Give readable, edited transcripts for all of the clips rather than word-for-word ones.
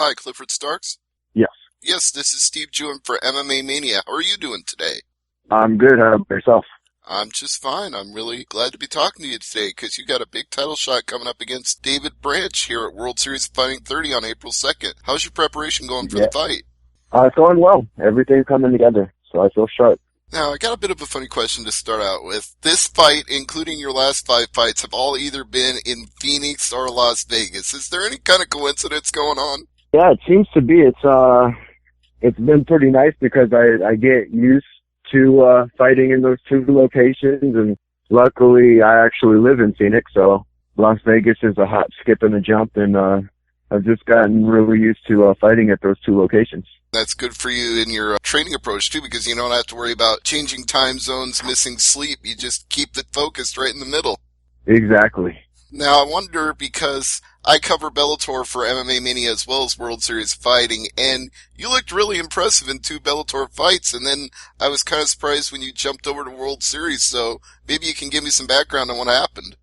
Hi, Clifford Starks? Yes. Yes, this is Steve Jewin for MMA Mania. How are you doing today? I'm good. How about yourself? I'm just fine. I'm really glad to be talking to you today because you got a big title shot coming up against David Branch here at World Series of Fighting 30 on April 2nd. How's your preparation going for the fight? It's going well. Everything's coming together, so I feel sharp. Now, I got a bit of a funny question to start out with. This fight, including your last 5 fights, have all either been in Phoenix or Las Vegas. Is there any kind of coincidence going on? Yeah, it seems to be. It's been pretty nice because I get used to fighting in those 2 locations, and luckily I actually live in Phoenix, so Las Vegas is a hot skip and a jump, and I've just gotten really used to fighting at those 2 locations. That's good for you in your training approach, too, because you don't have to worry about changing time zones, missing sleep. You just keep it focused right in the middle. Exactly. Now, I wonder, because I cover Bellator for MMA Mania as well as World Series Fighting, and you looked really impressive in 2 Bellator fights, and then I was kind of surprised when you jumped over to World Series, so maybe you can give me some background on what happened.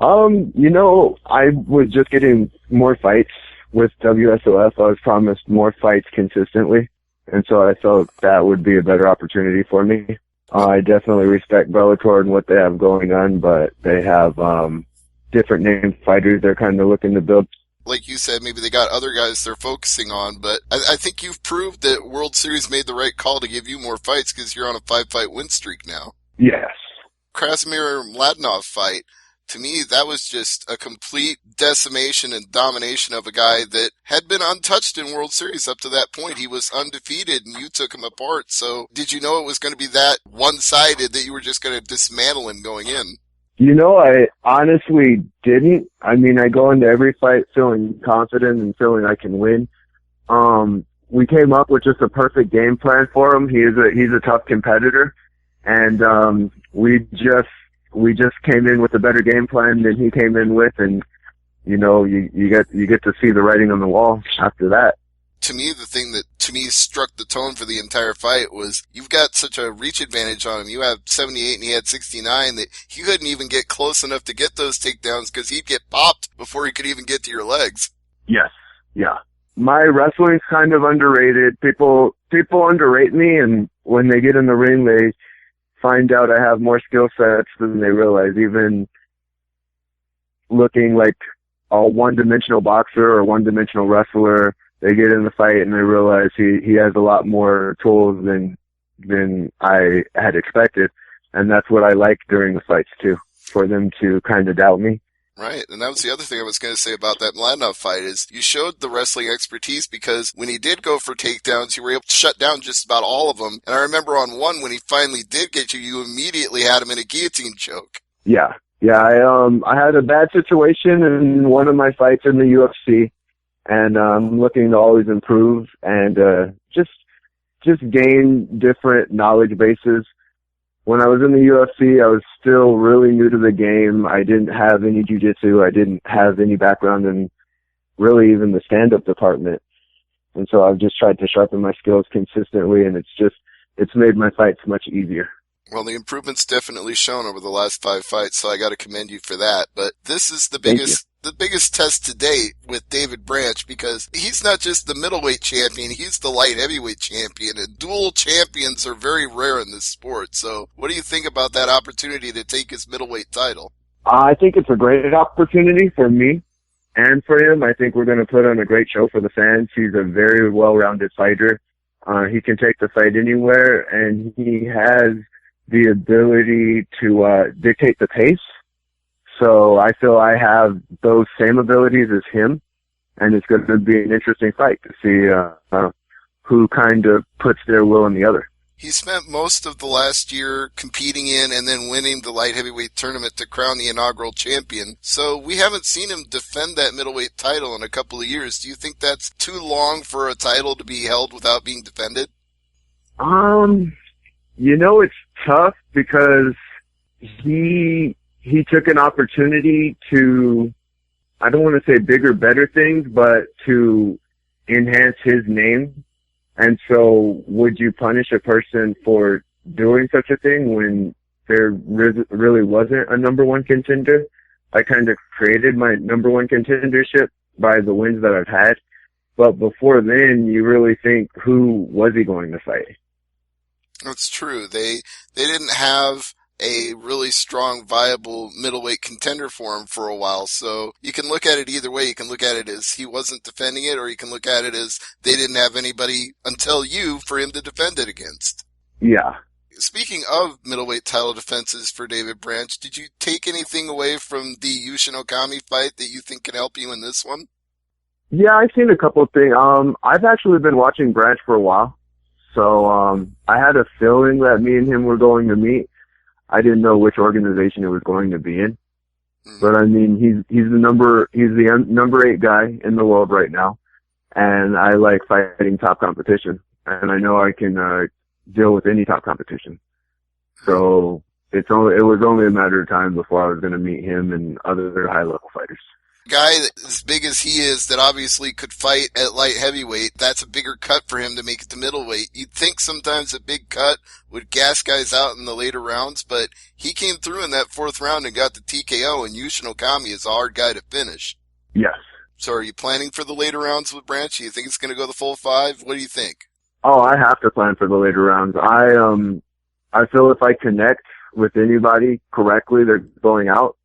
I was just getting more fights with WSOF. I was promised more fights consistently, and so I felt that would be a better opportunity for me. I definitely respect Bellator and what they have going on, but they have different named fighters they're kind of looking to build. Like you said, maybe they got other guys they're focusing on, but I think you've proved that World Series made the right call to give you more fights because you're on a 5-fight win streak now. Yes. Krasimir Mladinov fight, to me, that was just a complete decimation and domination of a guy that had been untouched in World Series up to that point. He was undefeated, and you took him apart. So did you know it was going to be that one-sided that you were just going to dismantle him going in? I honestly didn't. I mean, I go into every fight feeling confident and feeling I can win. We came up with just a perfect game plan for him. He's a tough competitor, and we just came in with a better game plan than he came in with, and you get to see the writing on the wall after that. To me, the thing that to me struck the tone for the entire fight was you've got such a reach advantage on him. You have 78 and he had 69 that he couldn't even get close enough to get those takedowns because he'd get popped before he could even get to your legs. Yes, yeah. My wrestling's kind of underrated. People underrate me, and when they get in the ring, they find out I have more skill sets than they realize. Even looking like a one-dimensional boxer or one-dimensional wrestler, they get in the fight and they realize he has a lot more tools than I had expected. And that's what I like during the fights too, for them to kind of doubt me. Right, and that was the other thing I was going to say about that Mladinov fight is you showed the wrestling expertise because when he did go for takedowns, you were able to shut down just about all of them. And I remember on one, when he finally did get you, you immediately had him in a guillotine choke. Yeah. I had a bad situation in one of my fights in the UFC, and I'm looking to always improve and just gain different knowledge bases. When I was in the UFC, I was still really new to the game. I didn't have any jiu-jitsu. I didn't have any background in really even the stand-up department. And so I've just tried to sharpen my skills consistently, and it's made my fights much easier. Well, the improvement's definitely shown over the last 5 fights, so I got to commend you for that. But this is the biggest test to date with David Branch because he's not just the middleweight champion, he's the light heavyweight champion, and dual champions are very rare in this sport. So what do you think about that opportunity to take his middleweight title? I think it's a great opportunity for me and for him. I think we're going to put on a great show for the fans. He's a very well-rounded fighter. He can take the fight anywhere, and he has the ability to dictate the pace. So I feel I have those same abilities as him, and it's going to be an interesting fight to see who kind of puts their will on the other. He spent most of the last year competing in and then winning the light heavyweight tournament to crown the inaugural champion. So we haven't seen him defend that middleweight title in a couple of years. Do you think that's too long for a title to be held without being defended? It's tough because he took an opportunity to, I don't want to say bigger, better things, but to enhance his name. And so would you punish a person for doing such a thing when there really wasn't a number one contender? I kind of created my number one contendership by the wins that I've had. But before then, you really think, who was he going to fight? That's true. They didn't have a really strong, viable middleweight contender for him for a while. So you can look at it either way. You can look at it as he wasn't defending it, or you can look at it as they didn't have anybody until you for him to defend it against. Yeah. Speaking of middleweight title defenses for David Branch, did you take anything away from the Yushin Okami fight that you think can help you in this one? Yeah, I've seen a couple of things. I've actually been watching Branch for a while. So, I had a feeling that me and him were going to meet. I didn't know which organization it was going to be in. But I mean, he's the number 8 guy in the world right now. And I like fighting top competition. And I know I can, deal with any top competition. So it was only a matter of time before I was going to meet him and other high level fighters. Guy that, as big as he is, that obviously could fight at light heavyweight, that's a bigger cut for him to make it to middleweight. You'd think sometimes a big cut would gas guys out in the later rounds, but he came through in that 4th round and got the TKO, and Yushin Okami is a hard guy to finish. Yes. So are you planning for the later rounds with Branch? Do you think it's going to go the full 5? What do you think? Oh, I have to plan for the later rounds. I feel if I connect with anybody correctly, they're going out.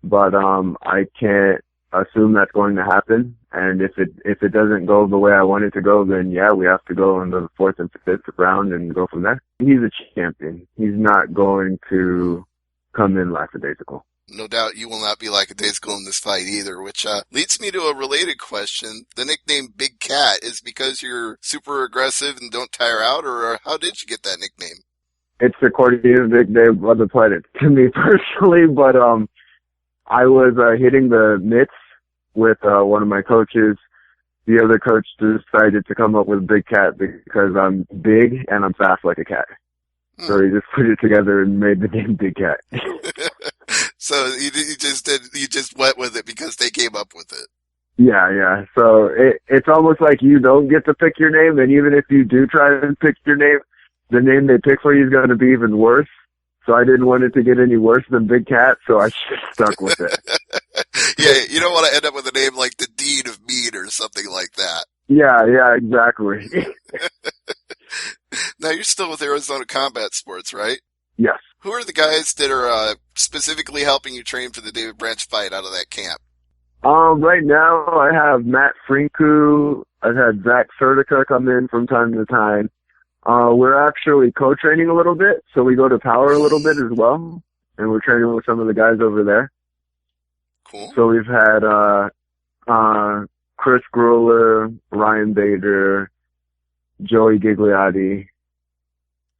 But I can't assume that's going to happen. And if it doesn't go the way I want it to go, then yeah, we have to go in the 4th and 5th round and go from there. He's a champion. He's not going to come in lackadaisical. No doubt you will not be lackadaisical in this fight either, which leads me to a related question. The nickname Big Cat is because you're super aggressive and don't tire out, or how did you get that nickname? It's according to the nickname of the planet to me personally, but I was hitting the mitts with one of my coaches. The other coach decided to come up with Big Cat because I'm big and I'm fast like a cat. So he just put it together and made the name Big Cat. So you just went with it because they came up with it. Yeah. So it's almost like you don't get to pick your name, and even if you do try to pick your name, the name they pick for you is going to be even worse. So I didn't want it to get any worse than Big Cat, so I just stuck with it. Yeah, you don't want to end up with a name like the Dean of Mead or something like that. Yeah, exactly. Now you're still with Arizona Combat Sports, right? Yes. Who are the guys that are specifically helping you train for the David Branch fight out of that camp? Right now I have Matt Frinku. I've had Zach Sertica come in from time to time. We're actually co-training a little bit, so we go to Power a little bit as well, and we're training with some of the guys over there. Cool. So we've had Chris Gruller, Ryan Bader, Joey Gigliotti.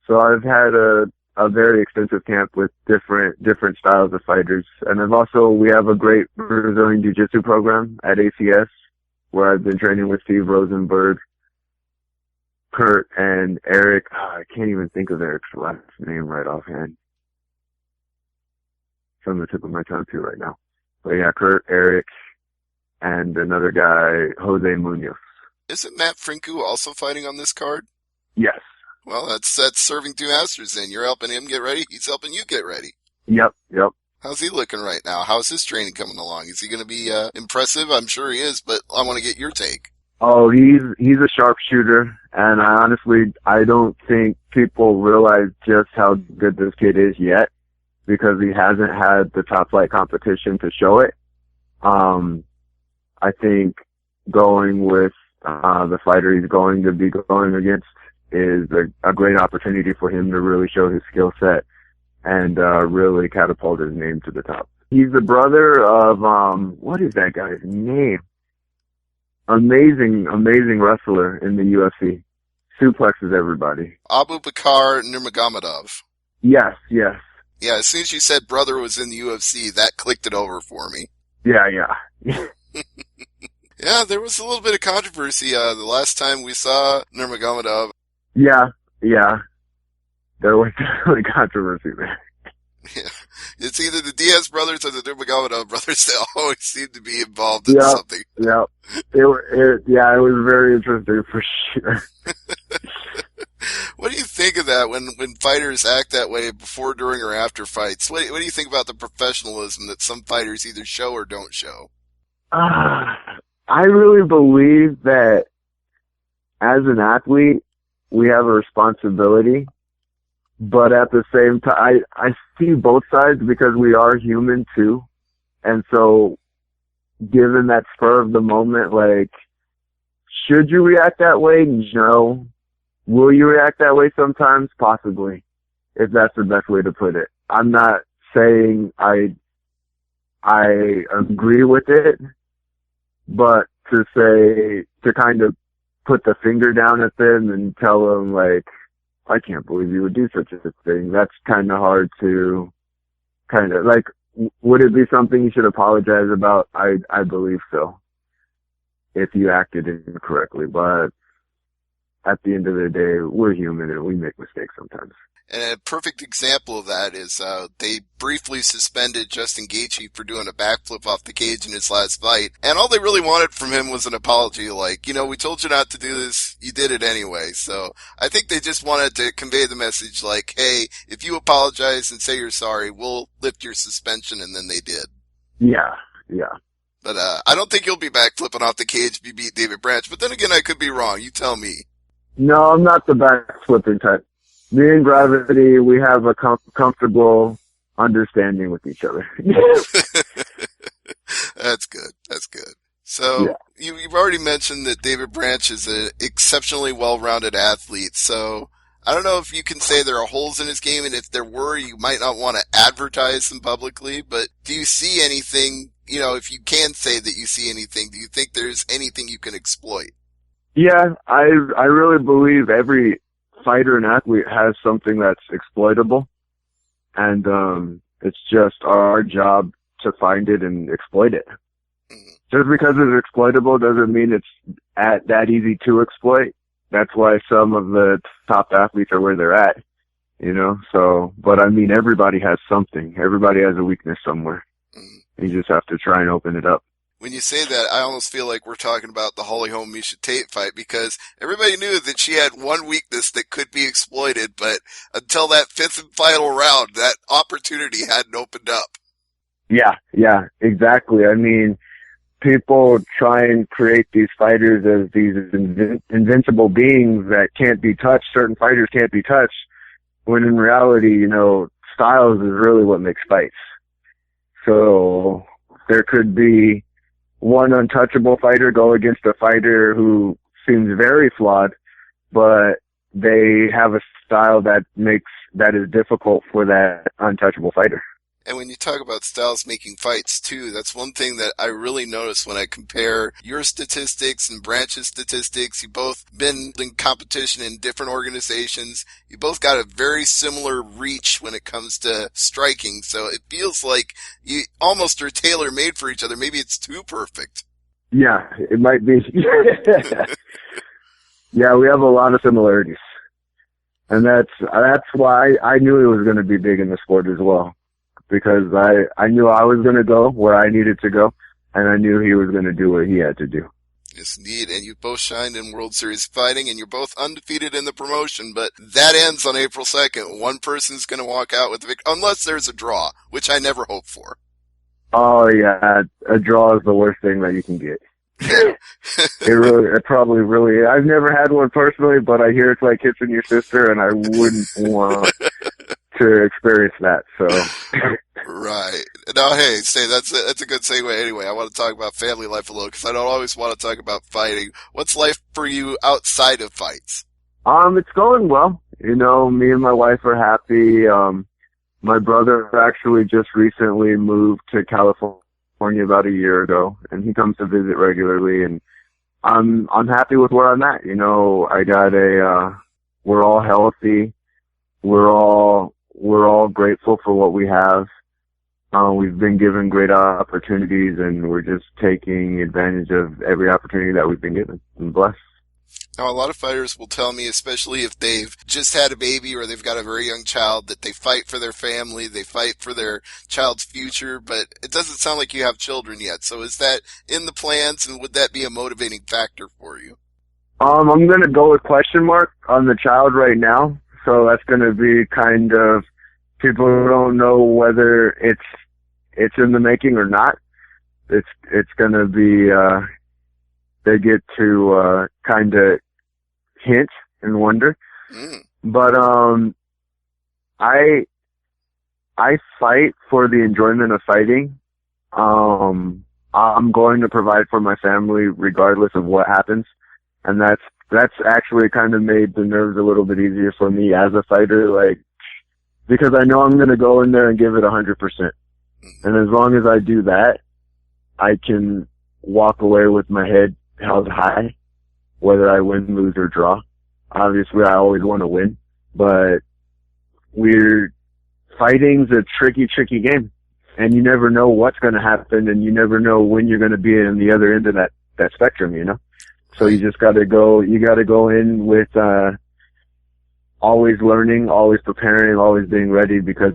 So I've had a very extensive camp with different styles of fighters. And we have a great Brazilian Jiu-Jitsu program at ACS where I've been training with Steve Rosenberg, Kurt, and Eric. I can't even think of Eric's last name right offhand. It's on the tip of my tongue too right now. But yeah, Kurt, Eric, and another guy, Jose Munoz. Isn't Matt Frinku also fighting on this card? Yes. Well, that's serving 2 masters then. You're helping him get ready. He's helping you get ready. Yep. How's he looking right now? How's his training coming along? Is he going to be impressive? I'm sure he is, but I want to get your take. Oh, he's a sharpshooter, and I don't think people realize just how good this kid is yet because he hasn't had the top flight competition to show it. I think going with the fighter he's going to be going against is a great opportunity for him to really show his skill set and really catapult his name to the top. He's the brother of what is that guy's name? Amazing wrestler in the UFC. Suplexes everybody. Abu Bakar Nurmagomedov. Yes. Yeah, as soon as you said brother was in the UFC, that clicked it over for me. Yeah. Yeah, there was a little bit of controversy the last time we saw Nurmagomedov. Yeah. There was definitely controversy there. Yeah. It's either the Diaz brothers or the Nurmagomedov brothers that always seem to be involved in something. Yeah. It was very interesting for sure. What do you think of that when fighters act that way before, during, or after fights? What do you think about the professionalism that some fighters either show or don't show? I really believe that as an athlete, we have a responsibility, but at the same time, I see both sides because we are human too. And so given that spur of the moment, like, should you react that way? No. Will you react that way sometimes? Possibly, if that's the best way to put it. I'm not saying I agree with it, but to kind of put the finger down at them and tell them, like, I can't believe you would do such a thing. That's kind of hard to like, would it be something you should apologize about? I believe so, if you acted incorrectly. But at the end of the day, we're human and we make mistakes sometimes. And a perfect example of that is they briefly suspended Justin Gaethje for doing a backflip off the cage in his last fight. And all they really wanted from him was an apology. Like, we told you not to do this. You did it anyway. So I think they just wanted to convey the message like, hey, if you apologize and say you're sorry, we'll lift your suspension. And then they did. Yeah. But I don't think you'll be backflipping off the cage if you beat David Branch. But then again, I could be wrong. You tell me. No, I'm not the backflipping type. Me and Gravity, we have a comfortable understanding with each other. That's good. So you've already mentioned that David Branch is an exceptionally well-rounded athlete. So I don't know if you can say there are holes in his game, and if there were, you might not want to advertise them publicly. But do you see anything, if you can say that you see anything, do you think there's anything you can exploit? Yeah, I really believe every fighter and athlete has something that's exploitable, and it's just our job to find it and exploit it. Just because it's exploitable doesn't mean it's that easy to exploit. That's why some of the top athletes are where they're at, so, but I mean, everybody has something. Everybody has a weakness somewhere. You just have to try and open it up. When you say that, I almost feel like we're talking about the Holly Holm Miesha Tate fight, because everybody knew that she had one weakness that could be exploited, but until that fifth and final round, that opportunity hadn't opened up. Yeah, exactly. I mean, people try and create these fighters as these invincible beings that can't be touched. Certain fighters can't be touched, when in reality, styles is really what makes fights. So there could be one untouchable fighter go against a fighter who seems very flawed, but they have a style that is difficult for that untouchable fighter. And when you talk about styles making fights too, that's one thing that I really notice when I compare your statistics and Branch's statistics. You both been in competition in different organizations. You both got a very similar reach when it comes to striking. So it feels like you almost are tailor-made for each other. Maybe it's too perfect. Yeah, it might be. Yeah, we have a lot of similarities. And that's why I knew it was going to be big in the sport as well. Because I knew I was going to go where I needed to go, and I knew he was going to do what he had to do. Yes, indeed. And you both shined in World Series fighting, and you're both undefeated in the promotion, but that ends on April 2nd. One person's going to walk out with the victory, unless there's a draw, which I never hope for. Oh, yeah. A draw is the worst thing that you can get. It probably really, I've never had one personally, but I hear it's like kissing your sister, and I wouldn't want to experience that, so. Right. Now, hey, that's a good segue anyway. I want to talk about family life a little, because I don't always want to talk about fighting. What's life for you outside of fights? It's going well. Me and my wife are happy. My brother actually just recently moved to California about a year ago, and he comes to visit regularly, and I'm happy with where I'm at. I got we're all healthy. We're all grateful for what we have. We've been given great opportunities, and we're just taking advantage of every opportunity that we've been given. I'm blessed. Now, a lot of fighters will tell me, especially if they've just had a baby or they've got a very young child, that they fight for their family, they fight for their child's future, but it doesn't sound like you have children yet. So is that in the plans, and would that be a motivating factor for you? I'm going to go with question mark on the child right now. So that's going to be kind of, people don't know whether it's in the making or not. It's going to be, they get to kind of hint and wonder. Mm. But I fight for the enjoyment of fighting. I'm going to provide for my family regardless of what happens, and that's actually kind of made the nerves a little bit easier for me as a fighter, like, because I know I'm going to go in there and give it 100%. And as long as I do that, I can walk away with my head held high, whether I win, lose, or draw. Obviously, I always want to win, but fighting's a tricky game, and you never know what's going to happen, and you never know when you're going to be in the other end of that spectrum, you know? So you just gotta go in with, always learning, always preparing, always being ready, because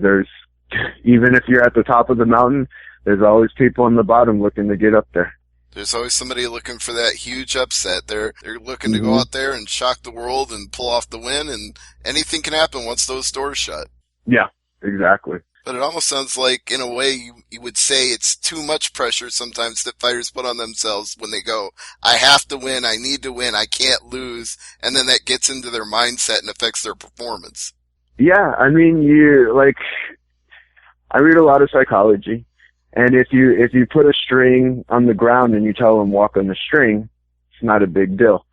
even if you're at the top of the mountain, there's always people on the bottom looking to get up there. There's always somebody looking for that huge upset. They're looking to go out there and shock the world and pull off the win, and anything can happen once those doors shut. Yeah, exactly. But it almost sounds like, in a way, you would say it's too much pressure sometimes that fighters put on themselves when they go, I have to win, I need to win, I can't lose, and then that gets into their mindset and affects their performance. Yeah, I mean, I read a lot of psychology, and if you put a string on the ground and you tell them walk on the string, it's not a big deal.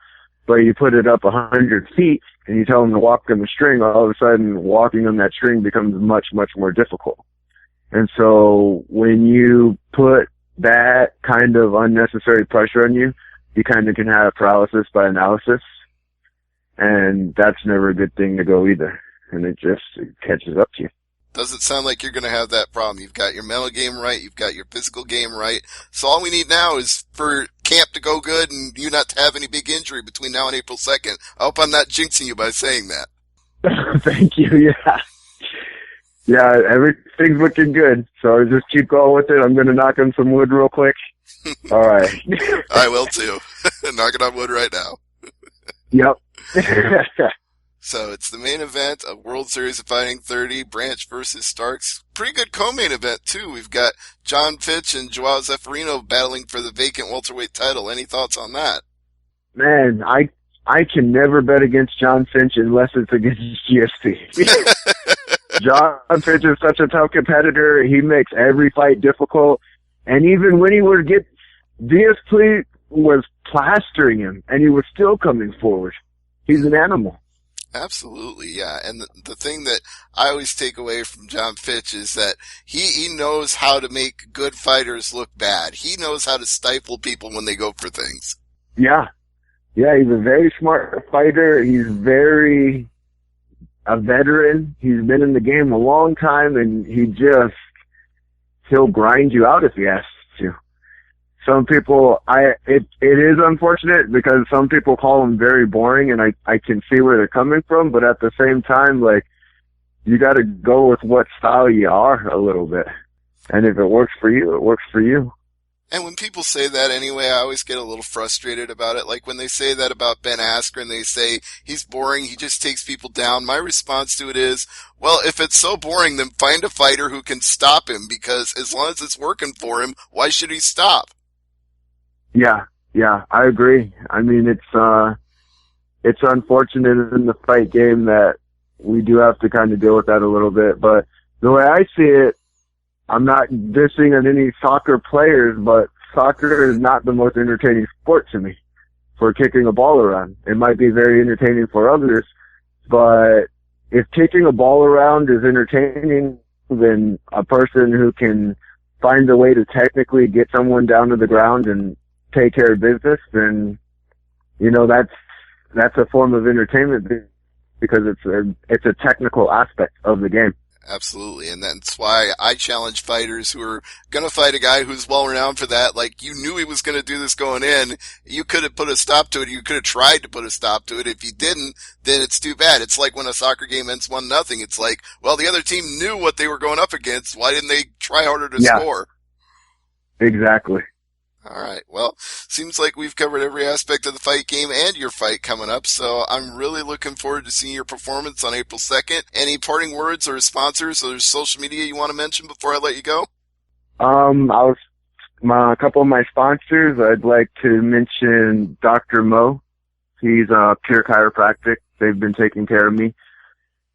But you put it up 100 feet and you tell them to walk on the string, all of a sudden walking on that string becomes much, much more difficult. And so when you put that kind of unnecessary pressure on you, you kind of can have paralysis by analysis. And that's never a good thing to go either. And it catches up to you. Doesn't sound like you're going to have that problem. You've got your mental game right. You've got your physical game right. So all we need now is for camp to go good and you not to have any big injury between now and April 2nd. I hope I'm not jinxing you by saying that. Thank you. Yeah. Yeah, everything's looking good. So just keep going with it. I'm going to knock on some wood real quick. All right. I will too. Knocking on wood right now. Yep. So it's the main event of World Series of Fighting 30, Branch versus Starks. Pretty good co-main event, too. We've got John Fitch and Joao Zeffirino battling for the vacant welterweight title. Any thoughts on that? Man, I can never bet against John Fitch unless it's against GSP. John Fitch is such a tough competitor. He makes every fight difficult. And even when he would get, GSP was plastering him, and he was still coming forward. He's an animal. Absolutely, yeah. And the thing that I always take away from John Fitch is that he knows how to make good fighters look bad. He knows how to stifle people when they go for things. Yeah. Yeah, he's a very smart fighter. He's a veteran. He's been in the game a long time, and he'll grind you out if he asks to. Some people, it is unfortunate because some people call him very boring, and I can see where they're coming from, but at the same time, like, you gotta go with what style you are a little bit. And if it works for you, it works for you. And when people say that anyway, I always get a little frustrated about it. Like when they say that about Ben Askren, they say he's boring, he just takes people down. My response to it is, well, if it's so boring, then find a fighter who can stop him, because as long as it's working for him, why should he stop? Yeah, I agree. I mean, it's unfortunate in the fight game that we do have to kind of deal with that a little bit, but the way I see it, I'm not dissing on any soccer players, but soccer is not the most entertaining sport to me for kicking a ball around. It might be very entertaining for others, but if kicking a ball around is entertaining, then a person who can find a way to technically get someone down to the ground and take care of business, then, you know, that's a form of entertainment because it's a technical aspect of the game. Absolutely, and that's why I challenge fighters who are going to fight a guy who's well-renowned for that. Like, you knew he was going to do this going in. You could have put a stop to it. You could have tried to put a stop to it. If you didn't, then it's too bad. It's like when a soccer game ends 1-0. It's like, well, the other team knew what they were going up against. Why didn't they try harder to score? Exactly. All right. Well, seems like we've covered every aspect of the fight game and your fight coming up, so I'm really looking forward to seeing your performance on April 2nd. Any parting words or sponsors or social media you want to mention before I let you go? I was A couple of my sponsors, I'd like to mention Dr. Mo. He's Pure Chiropractic. They've been taking care of me.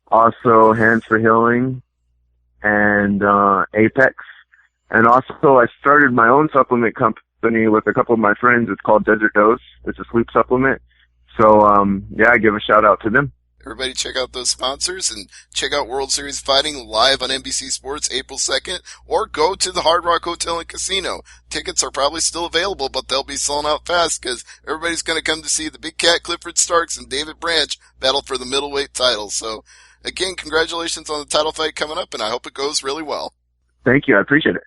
Also, Hands for Healing and Apex. And also, I started my own supplement company with a couple of my friends. It's called Desert Dose. It's a sleep supplement. So, I give a shout out to them. Everybody check out those sponsors and check out World Series Fighting live on NBC Sports April 2nd, or go to the Hard Rock Hotel and Casino. Tickets are probably still available, but they'll be selling out fast because everybody's going to come to see the Big Cat Clifford Starks and David Branch battle for the middleweight title. So, again, congratulations on the title fight coming up, and I hope it goes really well. Thank you. I appreciate it.